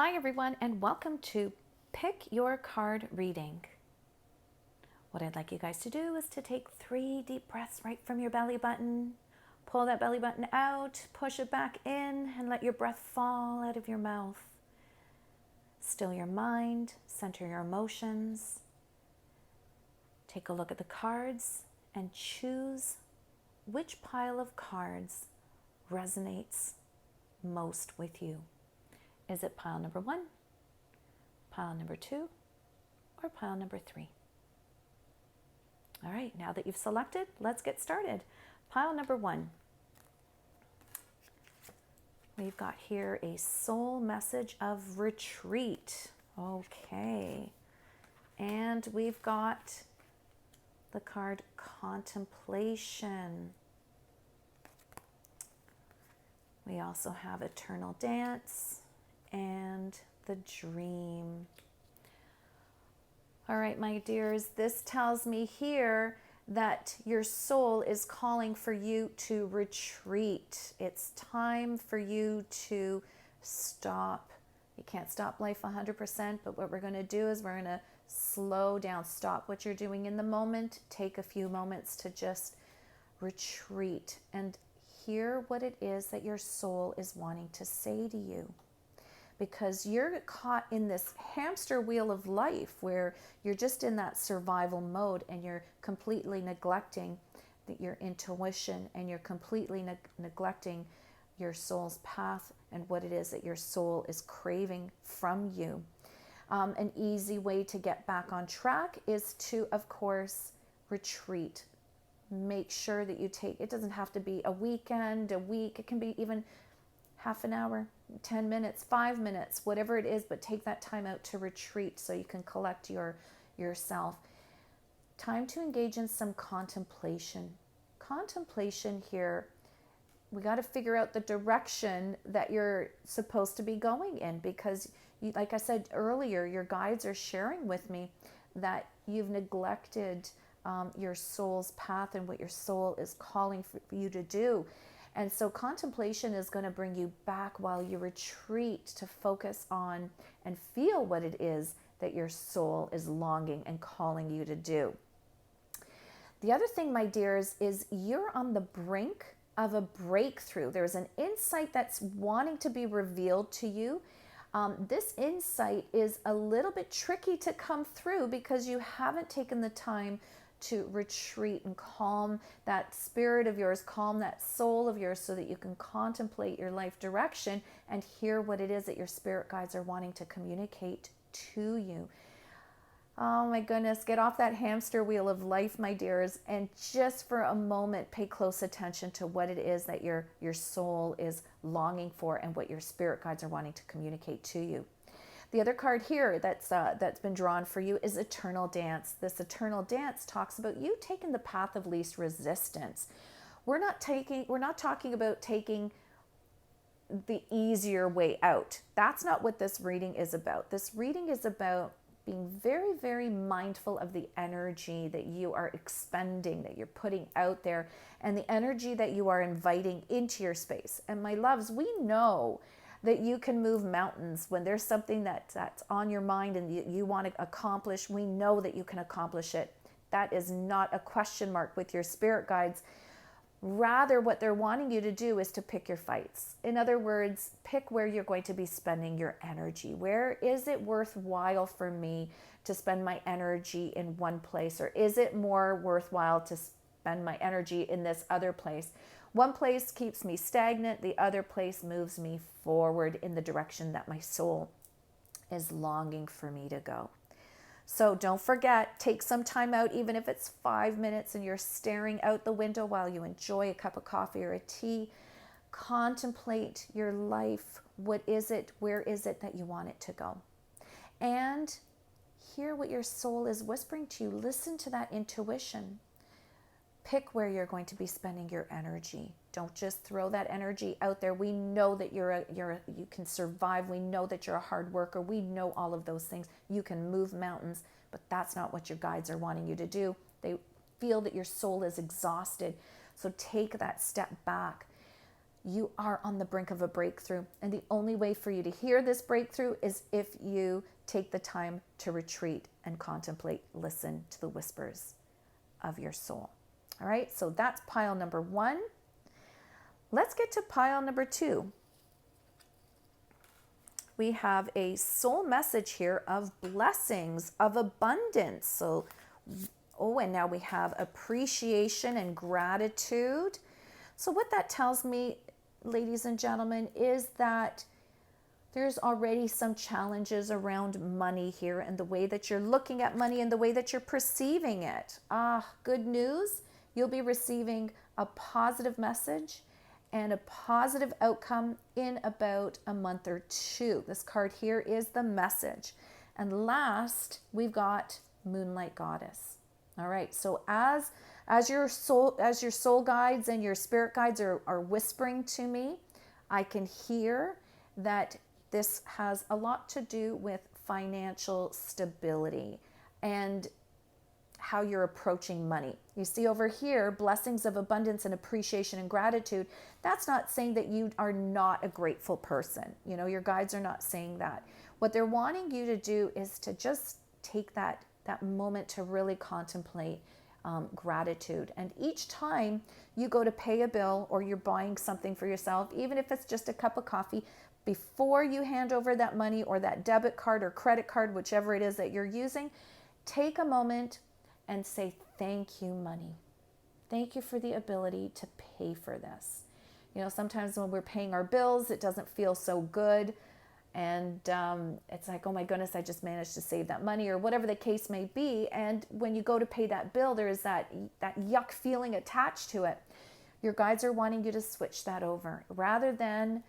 Hi everyone, and welcome to Pick Your Card Reading. What I'd like you guys to do is to take 3 deep breaths right from your belly button. Pull that belly button out, push it back in, and let your breath fall out of your mouth. Still your mind, center your emotions. Take a look at the cards and choose which pile of cards resonates most with you. Is it pile number 1, pile number 2, or pile number 3? All right, now that you've selected, let's get started. Pile number 1. We've got here a soul message of retreat. Okay. And we've got the card contemplation. We also have eternal dance and the dream. All right, my dears, this tells me here that your soul is calling for you to retreat. It's time for you to stop. You can't stop life 100%, but what we're going to do is we're going to slow down, stop what you're doing in the moment, take a few moments to just retreat and hear what it is that your soul is wanting to say to you. Because you're caught in this hamster wheel of life where you're just in that survival mode and you're completely neglecting your intuition, and you're completely neglecting your soul's path and what it is that your soul is craving from you. An easy way to get back on track is to, of course, retreat. Make sure that you take, it doesn't have to be a weekend, a week, it can be even half an hour, 10 minutes, 5 minutes, whatever it is, but take that time out to retreat so you can collect yourself. Time to engage in some contemplation. Contemplation here, we got to figure out the direction that you're supposed to be going in, because like I said earlier, your guides are sharing with me that you've neglected your soul's path and what your soul is calling for you to do. And so contemplation is going to bring you back while you retreat to focus on and feel what it is that your soul is longing and calling you to do. The other thing, my dears, is you're on the brink of a breakthrough. There's an insight that's wanting to be revealed to you. This insight is a little bit tricky to come through because you haven't taken the time to retreat and calm that spirit of yours, calm that soul of yours, so that you can contemplate your life direction and hear what it is that your spirit guides are wanting to communicate to you. Oh my goodness, get off that hamster wheel of life, my dears, and just for a moment pay close attention to what it is that your soul is longing for and what your spirit guides are wanting to communicate to you. The other card here that's been drawn for you is Eternal Dance. This Eternal Dance talks about you taking the path of least resistance. We're not talking about taking the easier way out. That's not what this reading is about. This reading is about being very, very mindful of the energy that you are expending, that you're putting out there, and the energy that you are inviting into your space. And my loves, we know that you can move mountains when there's something that's on your mind and you want to accomplish. We know that you can accomplish it. That is not a question mark with your spirit guides. Rather, what they're wanting you to do is to pick your fights. In other words, pick where you're going to be spending your energy. Where is it worthwhile for me to spend my energy in one place? Or is it more worthwhile to spend my energy in this other place? One place keeps me stagnant, the other place moves me forward in the direction that my soul is longing for me to go. So don't forget, take some time out, even if it's 5 minutes and you're staring out the window while you enjoy a cup of coffee or a tea. Contemplate your life. What is it? Where is it that you want it to go? And hear what your soul is whispering to you. Listen to that intuition. Pick where you're going to be spending your energy. Don't just throw that energy out there. We know that you can survive. We know that you're a hard worker. We know all of those things. You can move mountains, but that's not what your guides are wanting you to do. They feel that your soul is exhausted. So take that step back. you are on the brink of a breakthrough. And the only way for you to hear this breakthrough is if you take the time to retreat and contemplate, listen to the whispers of your soul. All right, so that's pile number 1. Let's get to pile number 2. We have a soul message here of blessings, of abundance. So, and now we have appreciation and gratitude. So what that tells me, ladies and gentlemen, is that there's already some challenges around money here and the way that you're looking at money and the way that you're perceiving it. Good news. You'll be receiving a positive message and a positive outcome in about a month or 2. This card here is the message. And last, we've got Moonlight Goddess. All right, so as your soul guides and your spirit guides are whispering to me, I can hear that this has a lot to do with financial stability and how you're approaching money. You see over here, blessings of abundance and appreciation and gratitude. That's not saying that you are not a grateful person. You know, your guides are not saying that. What they're wanting you to do is to just take that moment to really contemplate gratitude. And each time you go to pay a bill or you're buying something for yourself, even if it's just a cup of coffee, before you hand over that money or that debit card or credit card, whichever it is that you're using, take a moment and say, thank you, money. Thank you for the ability to pay for this. You know, sometimes when we're paying our bills, it doesn't feel so good. And it's like, oh my goodness, I just managed to save that money or whatever the case may be. And when you go to pay that bill, there is that yuck feeling attached to it. Your guides are wanting you to switch that over. Rather than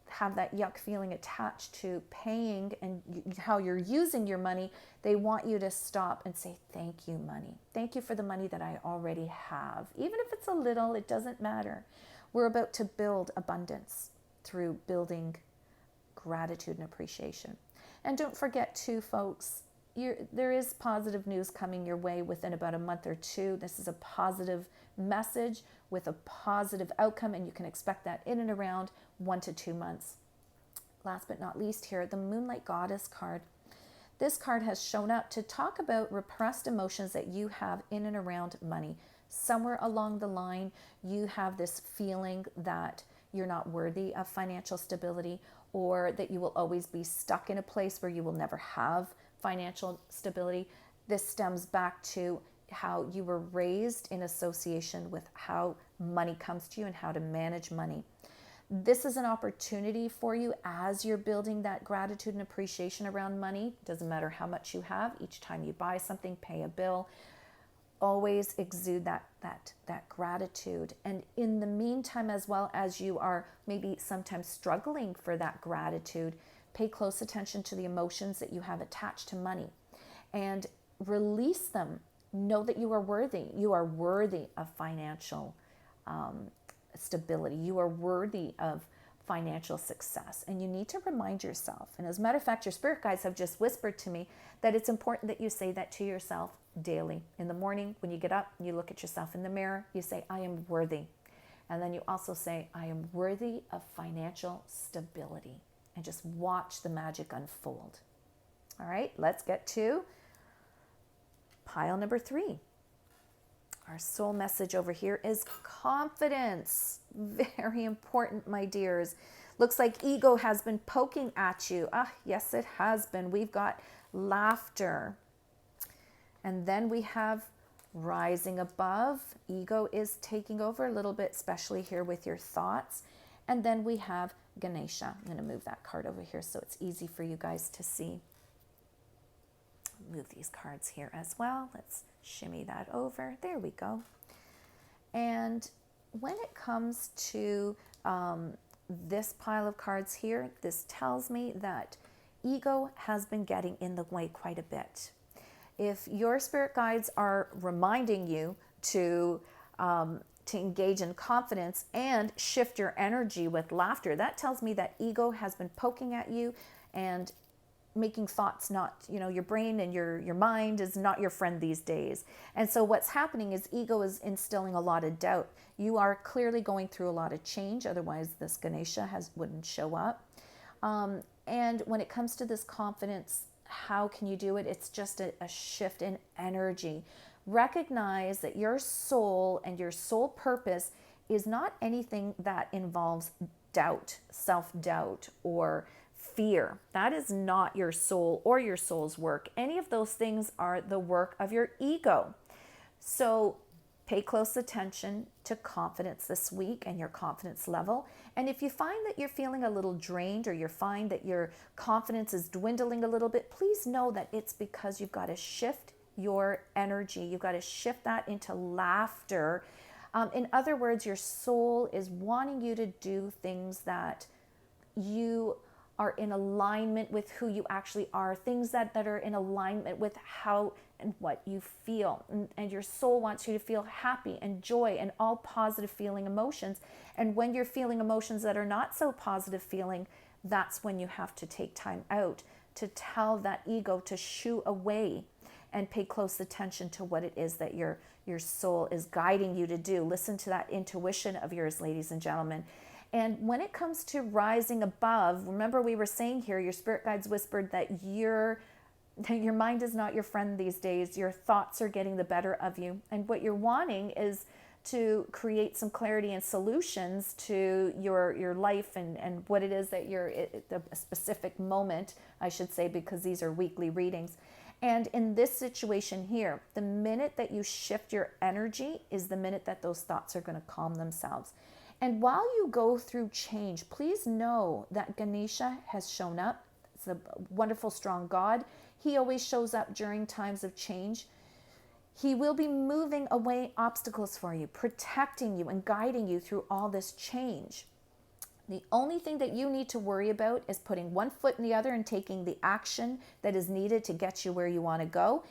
have that yuck feeling attached to paying and how you're using your money, they want you to stop and say, thank you, money. Thank you for the money that I already have. Even if it's a little, it doesn't matter. We're about to build abundance through building gratitude and appreciation. And don't forget too, folks, there is positive news coming your way within about a month or 2. This is a positive message with a positive outcome, and you can expect that in and around 1 to 2 months. Last but not least here, the Moonlight Goddess card. This card has shown up to talk about repressed emotions that you have in and around money. Somewhere along the line, you have this feeling that you're not worthy of financial stability, or that you will always be stuck in a place where you will never have financial stability. This stems back to how you were raised in association with how money comes to you and how to manage money. This is an opportunity for you as you're building that gratitude and appreciation around money. Doesn't matter how much you have. Each time you buy something, pay a bill, always exude that gratitude. And in the meantime, as well as you are maybe sometimes struggling for that gratitude, pay close attention to the emotions that you have attached to money and release them. Know that you are worthy. You are worthy of financial stability. You are worthy of financial success. And you need to remind yourself. And as a matter of fact, your spirit guides have just whispered to me that it's important that you say that to yourself daily. In the morning, when you get up, you look at yourself in the mirror, you say, I am worthy. And then you also say, I am worthy of financial stability. And just watch the magic unfold. All right, let's get to pile number 3. Our soul message over here is confidence. Very important, my dears. Looks like ego has been poking at you. Yes, it has been. We've got laughter. And then we have rising above. Ego is taking over a little bit, especially here with your thoughts. And then we have Ganesha. I'm going to move that card over here so it's easy for you guys to see. Move these cards here as well. Let's shimmy that over. There we go. And when it comes to this pile of cards here, this tells me that ego has been getting in the way quite a bit. If your spirit guides are reminding you to engage in confidence and shift your energy with laughter, that tells me that ego has been poking at you and making thoughts not, your brain and your mind is not your friend these days. And so what's happening is ego is instilling a lot of doubt. You are clearly going through a lot of change, otherwise this Ganesha wouldn't show up. And when it comes to this confidence, how can you do it? It's just a shift in energy. Recognize that your soul and your soul purpose is not anything that involves doubt, self-doubt, or fear. That is not your soul or your soul's work. Any of those things are the work of your ego. So pay close attention to confidence this week and your confidence level. And if you find that you're feeling a little drained, or you find that your confidence is dwindling a little bit, please know that it's because you've got to shift your energy. You've got to shift that into laughter. In other words, your soul is wanting you to do things that you are in alignment with who you actually are, things that are in alignment with how and what you feel. And your soul wants you to feel happy and joy and all positive feeling emotions. And when you're feeling emotions that are not so positive feeling, that's when you have to take time out to tell that ego to shoo away and pay close attention to what it is that your soul is guiding you to do. Listen to that intuition of yours, ladies and gentlemen. And when it comes to rising above, remember we were saying here, your spirit guides whispered that your mind is not your friend these days. Your thoughts are getting the better of you. And what you're wanting is to create some clarity and solutions to your life and what it is that you're at a specific moment, I should say, because these are weekly readings. And in this situation here, the minute that you shift your energy is the minute that those thoughts are going to calm themselves. And while you go through change, please know that Ganesha has shown up. It's a wonderful, strong God. He always shows up during times of change. He will be moving away obstacles for you, protecting you and guiding you through all this change. The only thing that you need to worry about is putting one foot in the other and taking the action that is needed to get you where you want to go,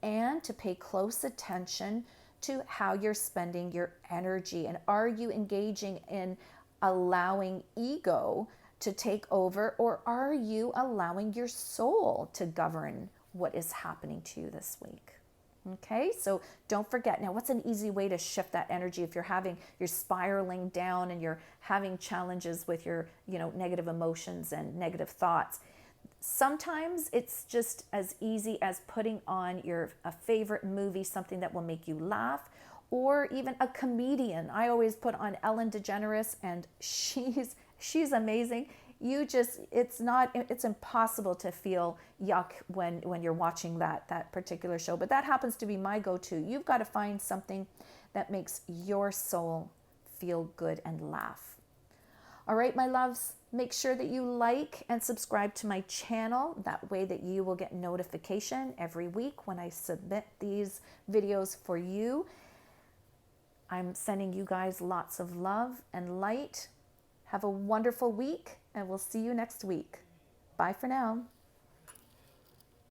and to pay close attention to how you're spending your energy. And are you engaging in allowing ego to take over, or are you allowing your soul to govern what is happening to you this week? Okay, so don't forget. Now, what's an easy way to shift that energy if you're spiraling down and you're having challenges with your, negative emotions and negative thoughts? Sometimes it's just as easy as putting on a favorite movie, something that will make you laugh, or even a comedian. I always put on Ellen DeGeneres, and she's amazing. It's impossible to feel yuck when you're watching that particular show. But that happens to be my go-to. You've got to find something that makes your soul feel good and laugh. All right, my loves, make sure that you like and subscribe to my channel. That way that you will get notification every week when I submit these videos for you. I'm sending you guys lots of love and light. Have a wonderful week, and we'll see you next week. Bye for now.